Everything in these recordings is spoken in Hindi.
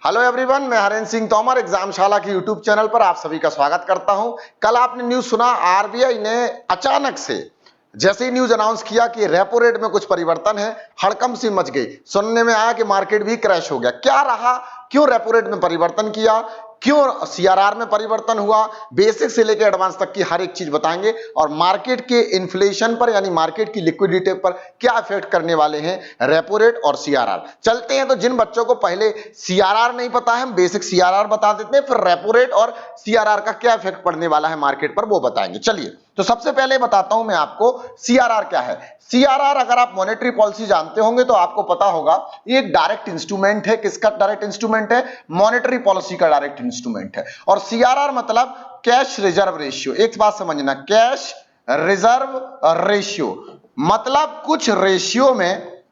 हेलो एवरीवन, मैं हरेंद्र सिंह तोमर एग्जामशाला की यूट्यूब चैनल पर आप सभी का स्वागत करता हूं। कल आपने न्यूज सुना, आरबीआई ने अचानक से जैसे ही न्यूज अनाउंस किया कि रेपो रेट में कुछ परिवर्तन है, हड़कंप सी मच गई। सुनने में आया कि मार्केट भी क्रैश हो गया। क्या रहा, क्यों रेपो रेट में परिवर्तन किया, क्यों सीआरआर में परिवर्तन हुआ, बेसिक से लेकर एडवांस तक की हर एक चीज बताएंगे। और मार्केट के इन्फ्लेशन पर यानी मार्केट की लिक्विडिटी पर क्या इफेक्ट करने वाले हैं रेपो रेट और सीआरआर। चलते हैं, तो जिन बच्चों को पहले सीआरआर नहीं पता है, हम बेसिक सीआरआर बता देते हैं, फिर रेपो रेट और सीआरआर का क्या इफेक्ट पड़ने वाला है मार्केट पर वो बताएंगे। चलिए, तो सबसे पहले बताता हूं मैं आपको सीआरआर क्या है। सीआरआर, अगर आप मॉनेटरी पॉलिसी जानते होंगे तो आपको पता होगा, ये एक डायरेक्ट इंस्ट्रूमेंट है। किसका डायरेक्ट इंस्ट्रूमेंट है? मॉनेटरी पॉलिसी का डायरेक्ट इंस्ट्रूमेंट है। और सीआरआर मतलब कैश रिजर्व रेशियो। एक बात समझना, कैश रिजर्व रेशियो मतलब कुछ रेशियो में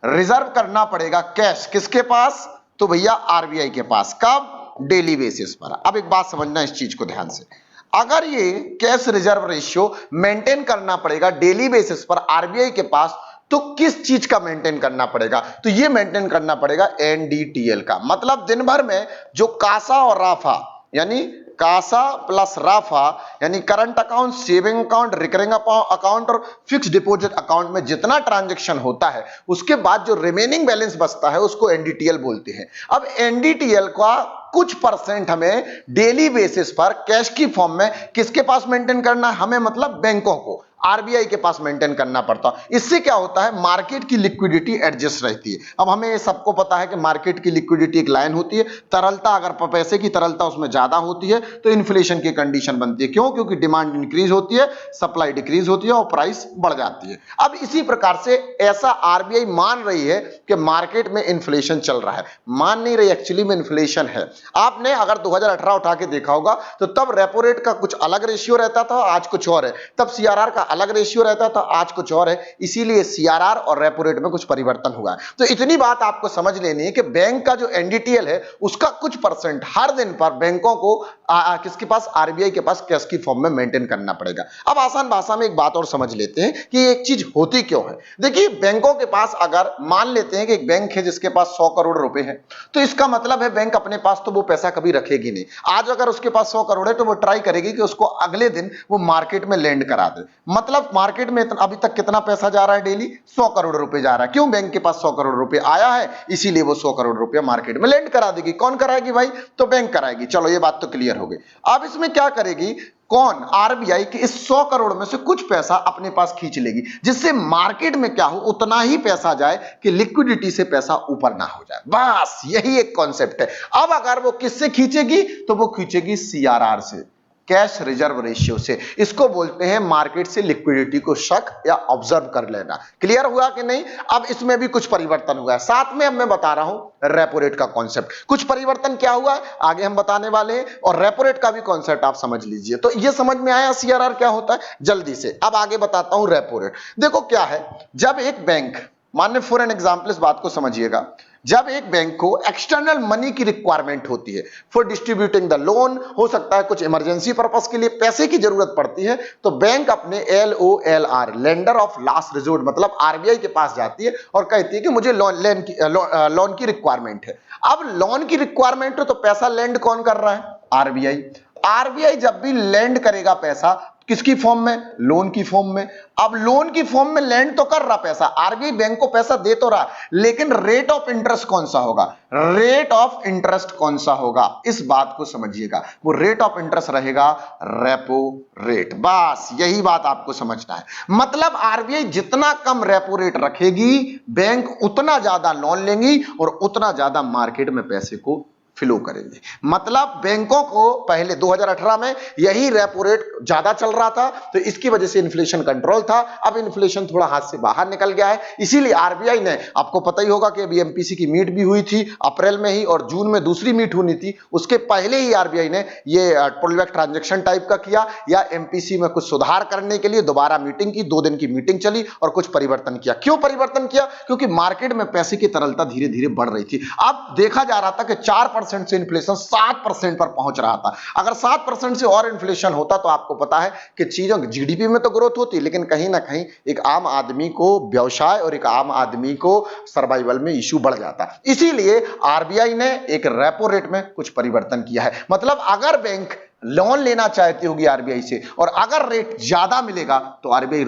रिजर्व करना पड़ेगा कैश। किसके पास? तो भैया आरबीआई के पास। कब? डेली बेसिस पर। अब एक बात समझना इस चीज को ध्यान से, अगर ये कैश रिजर्व रेशियो मेंटेन करना पड़ेगा डेली बेसिस पर आरबीआई के पास, तो किस चीज का मेंटेन करना पड़ेगा? तो ये मेंटेन करना पड़ेगा एनडीटीएल का। मतलब दिन भर में जो कासा और राफा यानी कासा प्लस राफा यानी current account, saving account, recurring account और फिक्स डिपॉजिट अकाउंट में जितना ट्रांजैक्शन होता है, उसके बाद जो रिमेनिंग बैलेंस बचता है उसको एनडीटीएल बोलते हैं। अब एनडीटीएल का कुछ परसेंट हमें डेली बेसिस पर कैश की फॉर्म में किसके पास मेंटेन करना है? हमें मतलब बैंकों को, आरबीआई के पास मेंटेन करना पड़ता है। इससे क्या होता है? मार्केट की लिक्विडिटी एडजस्ट रहती है। अब हमें ये सबको पता है कि मार्केट की लिक्विडिटी एक लाइन होती है, तरलता, अगर पैसे की तरलता उसमें ज्यादा होती है तो इन्फ्लेशन की कंडीशन बनती है। क्यों? क्योंकि डिमांड इंक्रीज होती है, सप्लाई डिक्रीज होती है और प्राइस बढ़ जाती है। अब इसी प्रकार से ऐसा आरबीआई मान रही है कि मार्केट में इन्फ्लेशन चल रहा है। मान नहीं रही, एक्चुअली में इन्फ्लेशन है। आपने अगर 2018 उठा के देखा होगा तो तब रेपो रेट का कुछ अलग रेशियो रहता था, आज कुछ और है। तब सीआरआर का अलग रेशियो रहता था, आज कुछ और है। इसीलिए सीआरआर और रेपो रेट में कुछ परिवर्तन हुआ है। तो इतनी बात आपको समझ लेनी है कि बैंक का जो एनडीटीएल है उसका कुछ परसेंट हर दिन पर बैंकों को किसके पास? आरबीआई के पास कैश की फॉर्म में मेंटेन करना पड़ेगा। अब आसान भाषा में एक बात और समझ लेते हैं कि एक चीज होती क्यों है। देखिए, बैंकों के पास, अगर मान लेते हैं कि एक बैंक है जिसके पास 100 करोड़ रुपए है, तो इसका मतलब है बैंक अपने पास तो वो पैसा कभी रखेगी नहीं। आज अगर उसके पास 100 करोड़ है तो वो ट्राई करेगी कि उसको अगले दिन वो मार्केट में लैंड करा दे। मतलब मार्केट में अभी तक कितना पैसा जा रहा है? डेली 100 करोड़ रुपए जा रहा है। क्यों? बैंक के पास 100 करोड़ रुपए आया है, इसीलिए वो 100 करोड़ रुपए मार्केट में लैंड करा देगी। कौन कराएगी भाई? तो बैंक कराएगी। चलो, ये बात तो क्लियर हो गई। अब इसमें क्या करेगी? कौन? आरबीआई के इस 100 करोड़ में से कुछ पैसा अपने पास खींच लेगी, जिससे मार्केट में क्या हो, उतना ही पैसा जाए कि लिक्विडिटी से पैसा ऊपर ना हो जाए। बस यही एक कॉन्सेप्ट है। अब अगर वो किससे खींचेगी? तो वो खींचेगी सीआरआर से, कैश रिजर्व रेशियो से। इसको बोलते हैं मार्केट से लिक्विडिटी को शक या ऑब्जर्व कर लेना। क्लियर हुआ कि नहीं? अब इसमें भी कुछ परिवर्तन हुआ है। साथ में अब मैं बता रहा हूं रेपो रेट का कॉन्सेप्ट। कुछ परिवर्तन क्या हुआ है आगे हम बताने वाले हैं, और रेपो रेट का भी कॉन्सेप्ट आप समझ लीजिए। तो ये समझ में आया सीआरआर क्या होता है? जल्दी से अब आगे बताता हूं रेपो रेट। देखो क्या है, जब एक बैंक, मान्य फॉर एन एग्जाम्पल इस बात को समझिएगा, जब एक बैंक को एक्सटर्नल मनी की रिक्वायरमेंट होती है फॉर डिस्ट्रीब्यूटिंग द लोन, हो सकता है कुछ इमरजेंसी पर्पस के लिए पैसे की जरूरत पड़ती है, तो बैंक अपने एलओएलआर, लेंडर ऑफ लास्ट रिजोर्ट, मतलब आरबीआई के पास जाती है और कहती है कि मुझे लोन की रिक्वायरमेंट है। अब लोन की रिक्वायरमेंट हो तो पैसा लेंड कौन कर रहा है? आरबीआई। आरबीआई जब भी लेंड करेगा पैसा, किसकी फॉर्म में? लोन की फॉर्म में। अब लोन की फॉर्म में लैंड तो कर रहा पैसा, आरबीआई बैंक को पैसा दे तो रहा, लेकिन रेट ऑफ इंटरेस्ट कौन सा होगा? रेट ऑफ इंटरेस्ट कौन सा होगा? इस बात को समझिएगा। वो रेट ऑफ इंटरेस्ट रहेगा रेपो रेट। बस यही बात आपको समझना है। मतलब आरबीआई जितना कम रेपो रेट रखेगी, बैंक उतना ज्यादा लोन लेंगी और उतना ज्यादा मार्केट में पैसे को फ्लो करेंगे। मतलब बैंकों को पहले 2018 में यही रेपो रेट ज्यादा चल रहा था, तो इसकी वजह से इन्फ्लेशन कंट्रोल था। अब इन्फ्लेशन थोड़ा हाथ से बाहर निकल गया है, इसीलिए आरबीआई ने, आपको पता ही होगा कि अभी एमपीसी की मीट भी हुई थी अप्रैल में ही, और जून में दूसरी मीट होनी थी। उसके पहले ही आरबीआई ने ये पुलबैक ट्रांजैक्शन टाइप का किया, या एमपीसी में कुछ सुधार करने के लिए दोबारा मीटिंग की, 2 दिन की मीटिंग चली और कुछ परिवर्तन किया। क्यों परिवर्तन किया? क्योंकि मार्केट में पैसे की तरलता धीरे धीरे बढ़ रही थी। अब देखा जा रहा था कि 4% 6% से इन्फ्लेशन 7% पर पहुंच रहा था। अगर 7% से और इन्फ्लेशन होता तो आपको पता है कि चीजों की जीडीपी में तो ग्रोथ होती, लेकिन कहीं ना कहीं एक आम आदमी को व्यवसाय और एक आम आदमी को सर्वाइवल में इश्यू बढ़ जाता। इसीलिए आरबीआई ने एक रेपो रेट में कुछ परिवर्तन किया है। मतलब अगर बैंक लोन लेना चाहती होगी आरबीआई से और अगर रेट ज्यादा मिलेगा तो आरबीआई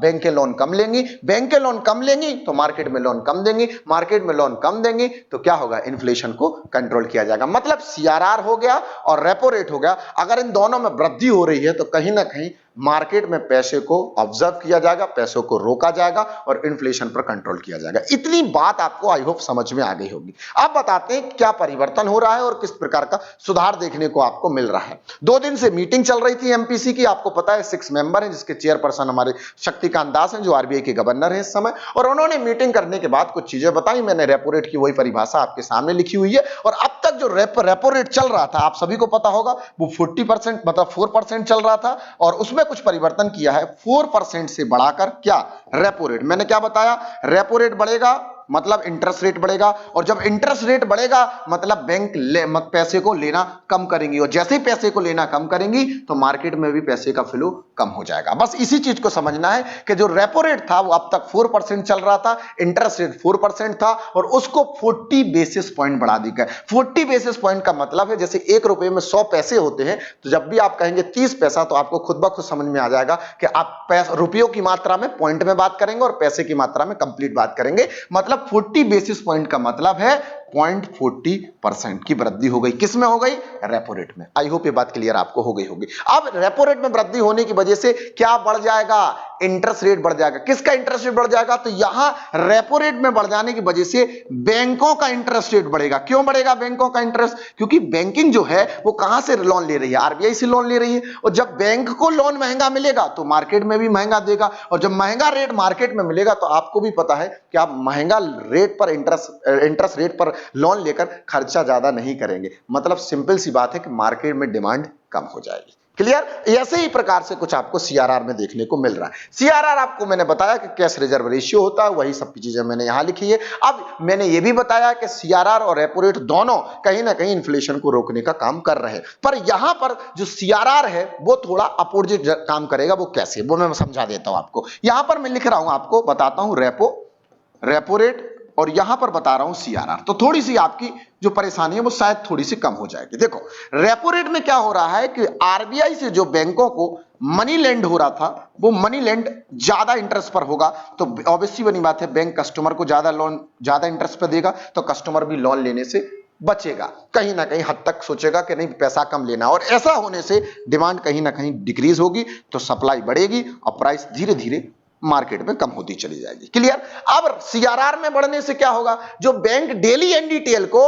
बैंक के लोन कम लेंगी, बैंक के लोन कम लेंगी तो मार्केट में लोन कम देंगी, मार्केट में लोन कम देंगी तो क्या होगा, इन्फ्लेशन को कंट्रोल किया जाएगा। मतलब सीआरआर हो गया और रेपो रेट हो गया, अगर इन दोनों में वृद्धि हो रही है तो कहीं ना कहीं मार्केट में पैसे को ऑब्जर्व किया जाएगा, पैसों को रोका जाएगा और इन्फ्लेशन पर कंट्रोल किया जाएगा। इतनी बात आपको आई होप समझ में आ गई होगी। अब बताते हैं क्या परिवर्तन हो रहा है और किस प्रकार का सुधार देखने को आपको मिल रहा है। 2 दिन से मीटिंग चल रही थी एमपीसी की, आपको पता है 6 मेंबर हैं जिसके चेयरपर्सन हमारे शक्तिकांत दास हैं जो आरबीआई के गवर्नर हैं इस समय, और उन्होंने मीटिंग करने के बाद कुछ चीजें बताई। मैंने रेपो रेट की वही परिभाषा आपके सामने लिखी हुई है और अब तक जो रेपो रेट चल रहा था आप सभी को पता होगा वो 40% मतलब 4% चल रहा था और उसमें कुछ परिवर्तन किया है। 4% से बढ़ाकर क्या, रेपो रेट, मैंने क्या बताया, रेपो रेट बढ़ेगा मतलब इंटरेस्ट रेट बढ़ेगा और जब इंटरेस्ट रेट बढ़ेगा मतलब बैंक पैसे को लेना कम करेंगी और जैसे ही पैसे को लेना कम करेंगी तो मार्केट में भी पैसे का फ्लो कम हो जाएगा। बस इसी चीज को समझना है कि जो रेपो रेट था वो अब तक 4% चल रहा था, इंटरेस्ट रेट 4% था और उसको 40 बेसिस पॉइंट बढ़ा दी गया। 40 बेसिस पॉइंट का मतलब है जैसे 1 रुपए में 100 पैसे होते हैं तो जब भी आप कहेंगे 30 पैसा तो आपको खुद ब खुद समझ में आ जाएगा कि आप रुपयों की मात्रा में पॉइंट में बात करेंगे और पैसे की मात्रा में कंप्लीट बात करेंगे। मतलब 40 बेसिस पॉइंट का मतलब है 0.40% की वृद्धि हो गई। किस में हो गई, रेपो रेट में। आई होप ये बात क्लियर आपको हो गई होगी। अब रेपो रेट में वृद्धि होने की वजह से क्या बढ़ जाएगा, इंटरेस्ट रेट बढ़ जाएगा। किसका इंटरेस्ट रेट बढ़ जाएगा, तो यहां रेपो रेट में बढ़ जाने की वजह से बैंकों का इंटरेस्ट रेट बढ़ेगा। क्यों बढ़ेगा बैंकों का इंटरेस्ट, क्योंकि बैंकिंग जो है वो कहां से लोन ले रही है, आरबीआई से लोन ले रही है और जब बैंक को लोन महंगा मिलेगा तो मार्केट में भी महंगा देगा और जब महंगा रेट मार्केट में मिलेगा तो आपको भी पता है कि आप महंगा रेट पर इंटरेस्ट रेट पर लोन लेकर खर्चा ज्यादा नहीं करेंगे। मतलब सिंपल सी बात है कि मार्केट में डिमांड कम हो जाएगी। क्लियर। ऐसे ही प्रकार से कुछ आपको सीआरआर में देखने को मिल रहा है। सीआरआर आपको मैंने बताया कि कैश रिजर्व रेशियो होता है, वही सब चीजें मैंने यहां लिखी है। अब मैंने ये भी बताया कि सीआरआर और रेपो रेट दोनों कहीं ना कहीं इन्फ्लेशन को रोकने का काम कर रहे हैं, पर यहां पर जो सीआरआर है वो थोड़ा अपोजिट काम करेगा। वो कैसे, वो मैं समझा देता हूं आपको। यहां पर मैं लिख रहा हूं, आपको बताता हूं रेपो रेट और यहां पर बता रहा हूं सीआरआर, तो थोड़ी सी आपकी जो परेशानी है वो शायद थोड़ी सी कम हो जाएगी। देखो रेपो रेट में क्या हो रहा है कि आरबीआई से जो बैंकों को मनी लेंड हो रहा था वो मनी लेंड ज्यादा इंटरेस्ट पर होगा, तो ऑब्वियसली बनी बात है बैंक कस्टमर को ज्यादा लोन ज्यादा इंटरेस्ट पर देगा तो कस्टमर भी लोन लेने से बचेगा, कहीं ना कहीं हद तक सोचेगा कि नहीं पैसा कम लेना, और ऐसा होने से डिमांड कहीं ना कहीं डिक्रीज होगी तो सप्लाई बढ़ेगी और प्राइस धीरे धीरे मार्केट में कम होती चली जाएगी। क्लियर। अब सीआरआर में बढ़ने से क्या होगा, जो बैंक डेली एनडीटीएल को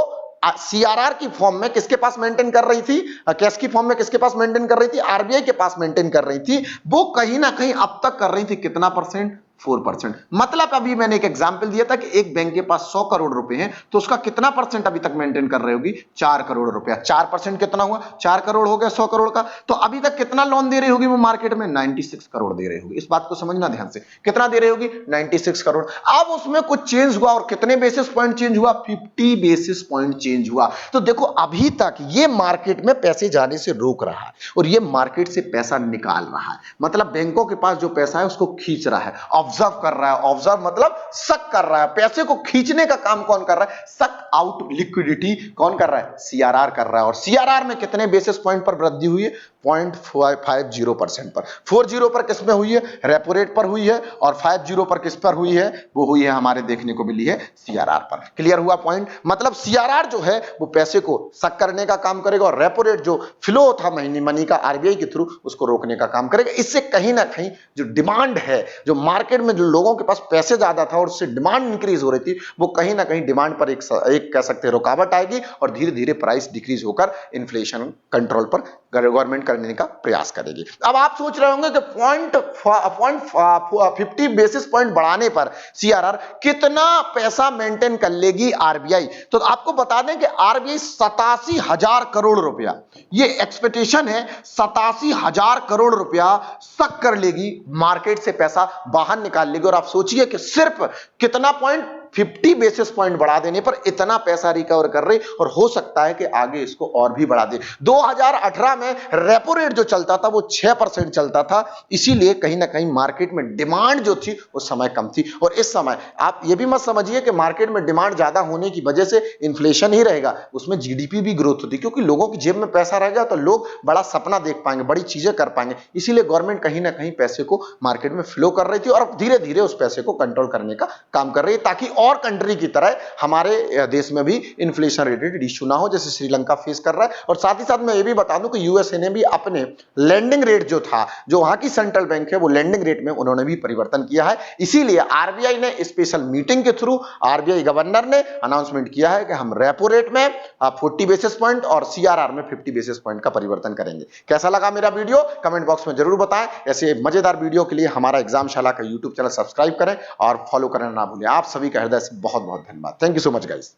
सीआरआर की फॉर्म में किसके पास मेंटेन कर रही थी, कैश की फॉर्म में किसके पास मेंटेन कर रही थी, आरबीआई के पास मेंटेन कर रही थी, वो कहीं ना कहीं अब तक कर रही थी कितना परसेंट, 4%। मतलब अभी मैंने एक एग्जांपल दिया था कि एक बैंक के पास 100 करोड़ रुपए हैं तो उसका कितना परसेंट अभी तक मेंटेन कर रही होगी, 4 करोड़ रुपया। 4% कितना हुआ, 4 करोड़ हो गया 100 करोड़ का, तो अभी तक कितना लोन दे रही होगी वो मार्केट में, 96 करोड़ दे रही होगी। इस बात को समझना ध्यान से, कितना दे रही होगी, 96 करोड़। अब उसमें कुछ चेंज हुआ और कितने बेसिस पॉइंट चेंज हुआ, 50 बेसिस पॉइंट चेंज हुआ। तो देखो अभी तक ये मार्केट में पैसे जाने से रोक रहा है और ये मार्केट से पैसा निकाल रहा है। मतलब बैंकों के पास जो पैसा है उसको खींच रहा है, ऑब्जर्व कर रहा है। ऑब्जर्व मतलब शक कर रहा है। पैसे को खींचने का काम कौन कर रहा है, शक आउट लिक्विडिटी कौन कर रहा है, सीआरआर कर रहा है। और सीआरआर में कितने बेसिस पॉइंट पर वृद्धि हुई है, 0.50% पर। 40 पर किस में हुई है, रेपो रेट पर हुई है, और 50 पर किस पर हुई है, वो हुई है हमारे देखने को मिली है सीआरआर पर। क्लियर हुआ पॉइंट। मतलब सीआरआर जो है वो पैसे को शक करने का काम करेगा और रेपो रेट जो फ्लो था मनी का आरबीआई के थ्रू उसको रोकने का काम करेगा। इससे कहीं ना कहीं जो डिमांड है, जो मार्केट में जो लोगों के पास पैसे ज्यादा था और उससे डिमांड इंक्रीज हो रही थी, वो कहीं ना कहीं डिमांड पर एक कह सकते हैं रुकावट आएगी और धीरे धीरे प्राइस डिक्रीज होकर इन्फ्लेशन कंट्रोल पर गवर्नमेंट करने का प्रयास करेगी। अब आप सोच रहे होंगे कि 50 बेसिस पॉइंट बढ़ाने पर सीआरआर कितना पैसा मेंटेन कर लेगी आरबीआई, तो आपको बता दें कि आरबीआई 87,000 करोड़ रुपया, ये एक्सपेक्टेशन है 87,000 करोड़ रुपया सक कर लेगी, मार्केट से पैसा बाहर निकाल लेगी। और आप सोचिए कि सिर्फ कितना पॉइंट, 50 बेसिस पॉइंट बढ़ा देने पर इतना पैसा रिकवर कर रही और हो सकता है कि आगे इसको और भी बढ़ा दे। 2018 में रेपो रेट जो चलता था वो 6% चलता था, इसीलिए कहीं ना कहीं मार्केट में डिमांड जो थी उस समय कम थी। और इस समय आप ये भी मत समझिए कि मार्केट में डिमांड ज्यादा होने की वजह से इन्फ्लेशन ही रहेगा, उसमें जीडीपी भी ग्रोथ होती है, क्योंकि लोगों की जेब में पैसा रहेगा तो लोग बड़ा सपना देख पाएंगे, बड़ी चीजें कर पाएंगे। इसीलिए गवर्नमेंट कहीं ना कहीं पैसे को मार्केट में फ्लो कर रही थी और धीरे धीरे उस पैसे को कंट्रोल करने का काम कर रही है, ताकि और कंट्री की तरह हमारे देश में भी इन्फ्लेशन रेटेड इश्यू ना हो जैसे श्रीलंका फेस कर रहा है। और साथ ही साथ मैं ये भी बता दूं कि यूएसए ने भी अपने लेंडिंग रेट जो था, जो वहां की सेंट्रल बैंक है, वो लेंडिंग रेट में उन्होंने भी परिवर्तन किया है। इसीलिए आरबीआई ने स्पेशल मीटिंग के थ्रू आरबीआई गवर्नर ने अनाउंसमेंट किया है कि हम रेपो रेट में 40 बेसिस पॉइंट और सीआरआर में 50 बेसिस पॉइंट का परिवर्तन करेंगे। कैसा लगा मेरा वीडियो कमेंट बॉक्स में जरूर बताएं। ऐसे मजेदार वीडियो के लिए हमारा एग्जामशाला का यूट्यूब चैनल सब्सक्राइब करें और फॉलो करना ना भूलें। आप सभी का हृदय से बहुत बहुत धन्यवाद। Thank you so much guys.